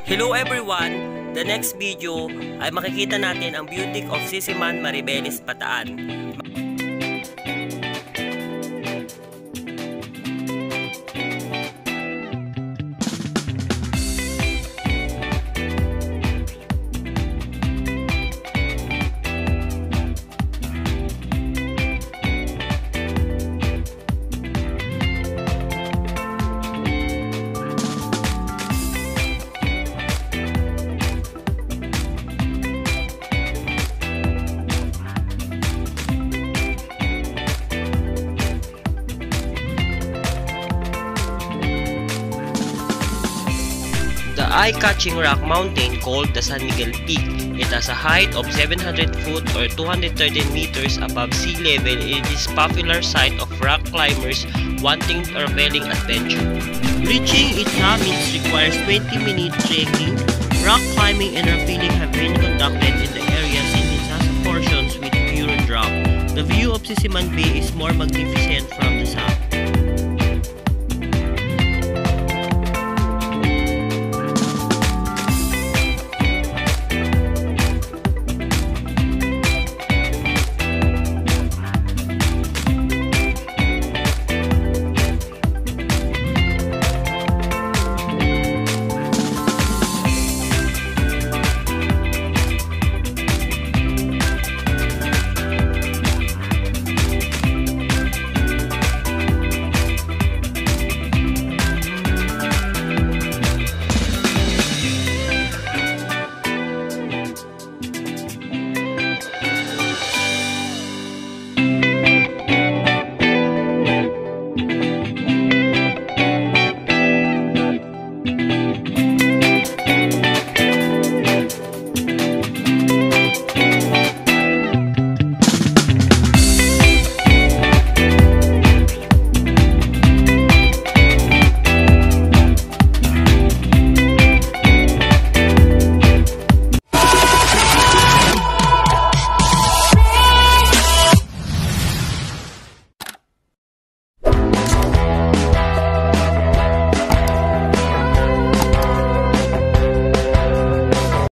Hello everyone! The next video ay makikita natin ang Viewdeck of Sisiman, Mariveles, Bataan. The eye-catching rock mountain called the San Miguel Peak. It has a height of 700 foot or 213 meters above sea level. It is a popular site of rock climbers wanting rappelling adventure. Reaching its summits requires 20-minute trekking. Rock climbing and rappelling have been conducted in the area since it has portions with pure drop. The view of Sisiman Bay is more magnificent from